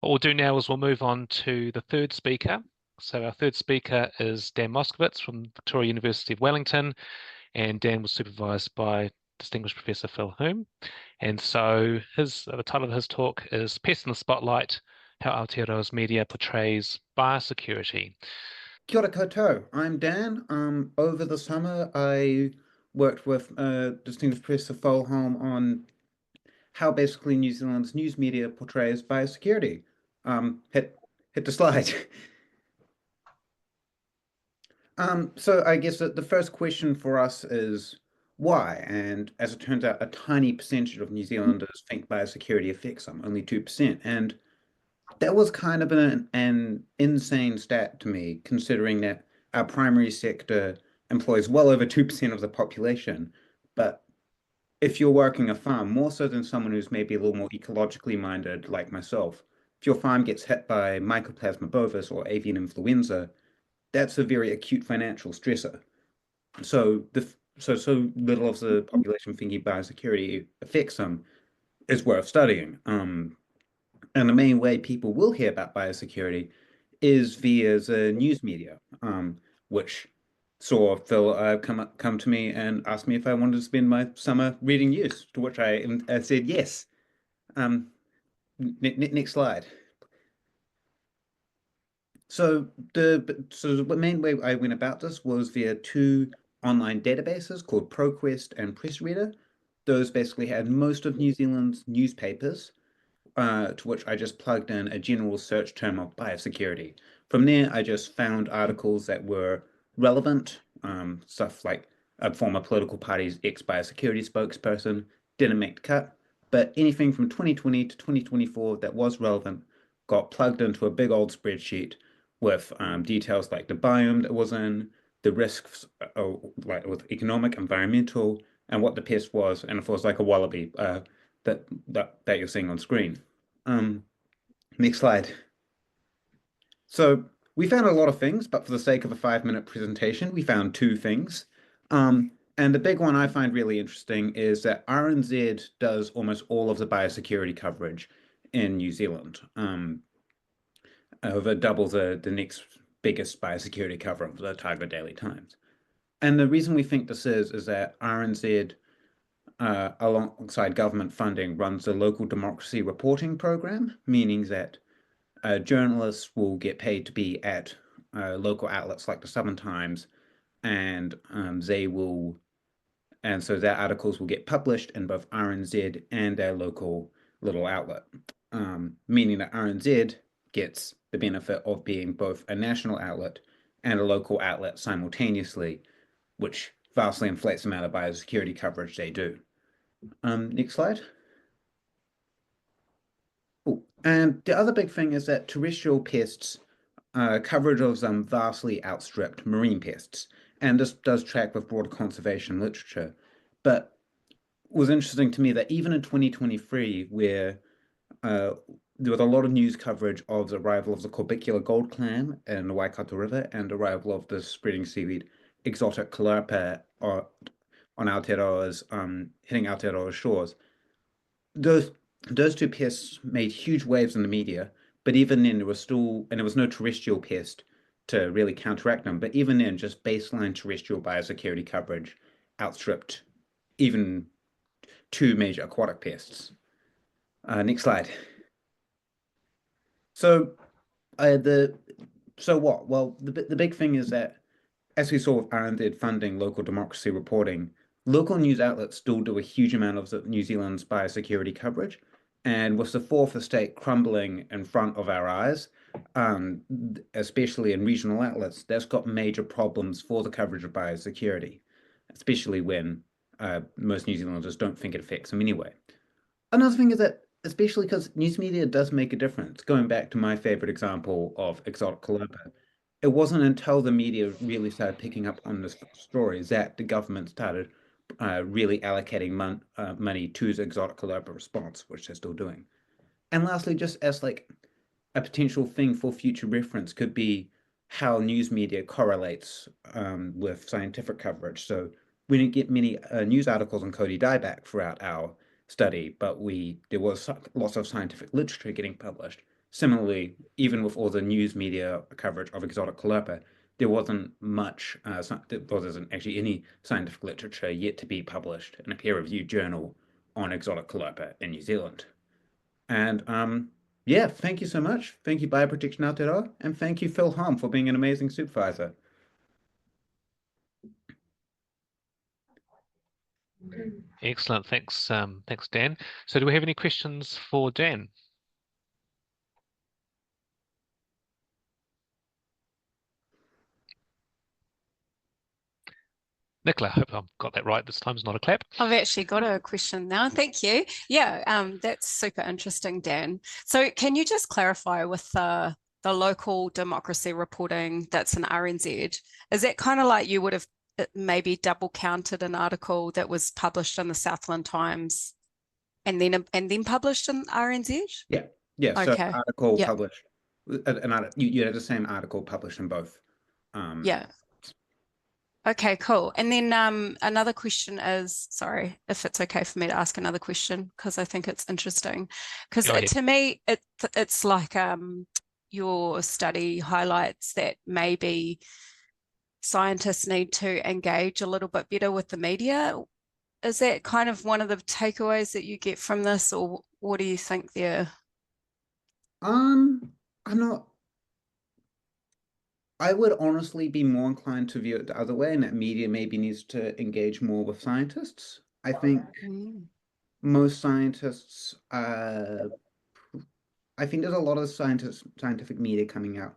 What we'll do now is we'll move on to the third speaker. So our third speaker is Dan Moskovitz from Victoria University of Wellington, and Dan was supervised by distinguished Professor Phil Hume. And so the title of his talk is Pests in the Spotlight, How Aotearoa's Media Portrays Biosecurity. Kia ora koutou. I'm Dan. Over the summer, I worked with distinguished Professor Folholm on how basically New Zealand's news media portrays biosecurity. Hit the slide. So I guess that the first question for us is why? And as it turns out, a tiny percentage of New Zealanders think biosecurity affects them, only 2%. And that was kind of an insane stat to me, considering that our primary sector employs well over 2% of the population. But if you're working a farm, more so than someone who's maybe a little more ecologically minded like myself, if your farm gets hit by Mycoplasma bovis or avian influenza, that's a very acute financial stressor. So little of the population thinking biosecurity affects them is worth studying. And the main way people will hear about biosecurity is via the news media, which saw Phil come to me and ask me if I wanted to spend my summer reading news, to which I said yes. Um, Next slide. So the main way I went about this was via two online databases called ProQuest and PressReader. Those basically had most of New Zealand's newspapers, to which I just plugged in a general search term of biosecurity. From there, I just found articles that were relevant, stuff like a former political party's ex-biosecurity spokesperson didn't make the cut, but anything from 2020 to 2024 that was relevant got plugged into a big old spreadsheet with details like the biome that was in, the risks, like with economic, environmental, and what the pest was, and if it was like a wallaby, that you're seeing on screen. Um, Next slide. So we found a lot of things, but for the sake of a 5-minute presentation, we found two things. And the big one I find really interesting is that RNZ does almost all of the biosecurity coverage in New Zealand, over double the next biggest biosecurity cover of the Otago Daily Times. And the reason we think this is that RNZ alongside government funding, runs a local democracy reporting program, meaning that journalists will get paid to be at local outlets like the Southern Times, and so their articles will get published in both RNZ and their local little outlet, meaning that RNZ gets the benefit of being both a national outlet and a local outlet simultaneously, which vastly inflates the amount of biosecurity coverage they do. Next slide. Oh, and the other big thing is that terrestrial pests, coverage of them vastly outstripped marine pests. And this does track with broader conservation literature. But it was interesting to me that even in 2023, where there was a lot of news coverage of the arrival of the corbicular gold clam in the Waikato River and the arrival of the spreading seaweed exotic calliope on Aotearoa's hitting Aotearoa's shores. Those those two pests made huge waves in the media, but even then there was no terrestrial pest to really counteract them. But even then, just baseline terrestrial biosecurity coverage outstripped even two major aquatic pests. Next slide. So the so what? Well, the big thing is that as we saw with RNZ funding local democracy reporting, local news outlets still do a huge amount of New Zealand's biosecurity coverage. And with the fourth estate crumbling in front of our eyes, especially in regional outlets, that's got major problems for the coverage of biosecurity, especially when most New Zealanders don't think it affects them anyway. Another thing is that, especially because news media does make a difference, going back to my favorite example of exotic calliope, it wasn't until the media really started picking up on this story that the government started really allocating money to the exotic calliope response, which they're still doing. And lastly, just as like a potential thing for future reference could be how news media correlates with scientific coverage. So we didn't get many news articles on Cody dieback throughout our study, but there was lots of scientific literature getting published. Similarly, even with all the news media coverage of exotic caulerpa, there wasn't much, there wasn't actually any scientific literature yet to be published in a peer-reviewed journal on exotic caulerpa in New Zealand. And yeah, thank you so much. Thank you, Bioprotection Aotearoa, and thank you, Phil Hom, for being an amazing supervisor. Excellent. Thanks, thanks, Dan. So do we have any questions for Dan? Nicola, I hope I've got that right this time. It's not a clap. I've actually got a question now. Thank you. Yeah, that's super interesting, Dan. So can you just clarify with the local democracy reporting that's in RNZ, is that kind of like you would have maybe double counted an article that was published in the Southland Times and then published in RNZ? Yeah. So Okay. article Yeah. published, you had the same article published in both. Yeah. Okay, cool. And then another question is, sorry, if it's okay for me to ask another question, because I think it's interesting. Because to me, it's like your study highlights that maybe scientists need to engage a little bit better with the media. Is that kind of one of the takeaways that you get from this, or what do you think there? I'm not. I would honestly be more inclined to view it the other way, and that media maybe needs to engage more with scientists. I think most scientists, I think there's a lot of scientific media coming out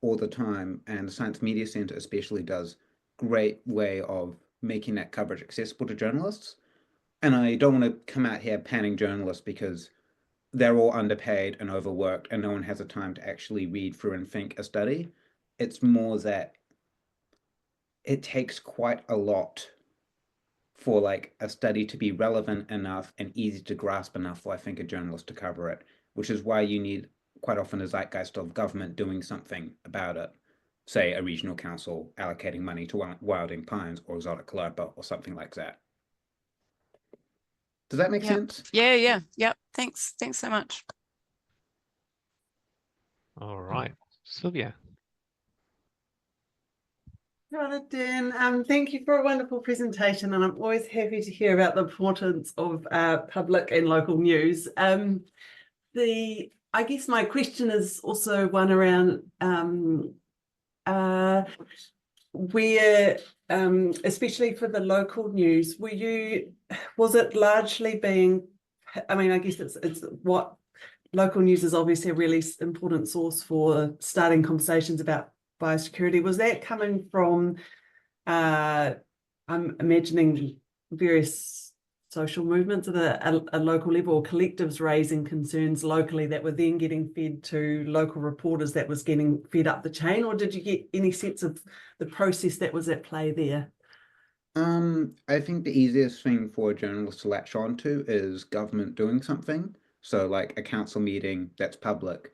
all the time, and the Science Media Center especially does great way of making that coverage accessible to journalists. And I don't want to come out here panning journalists because they're all underpaid and overworked, and no one has the time to actually read through and think a study. It's more that it takes quite a lot for like a study to be relevant enough and easy to grasp enough for, I think, a journalist to cover it, which is why you need quite often a zeitgeist of government doing something about it. Say a regional council allocating money to wilding pines or exotic caulerpa or something like that. Does that make sense? Yeah. Thanks so much. All right, Sylvia. Hello, Dan. Thank you for a wonderful presentation, and I'm always happy to hear about the importance of public and local news. I guess my question is also one around where, especially for the local news, was it largely being, I mean, I guess it's what local news is obviously a really important source for starting conversations about biosecurity. Was that coming from, I'm imagining various social movements at a local level, or collectives raising concerns locally that were then getting fed to local reporters that was getting fed up the chain? Or did you get any sense of the process that was at play there? I think the easiest thing for a journalist to latch on to is government doing something. So like a council meeting that's public.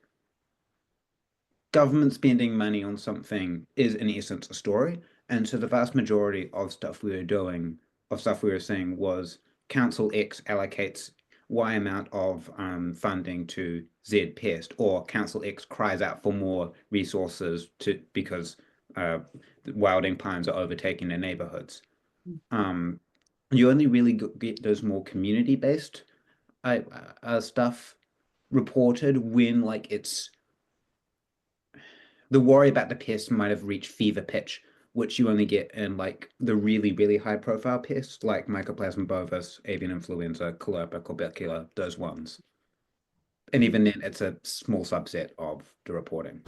Government spending money on something is in essence a story. And so the vast majority of stuff we were seeing was Council X allocates Y amount of funding to Z pest, or Council X cries out for more resources because wilding pines are overtaking their neighborhoods. You only really get those more community-based stuff reported when like it's the worry about the pest might have reached fever pitch, which you only get in like the really, really high profile pests like Mycoplasma bovis, avian influenza, caulerpa, corbicula, those ones. And even then, it's a small subset of the reporting.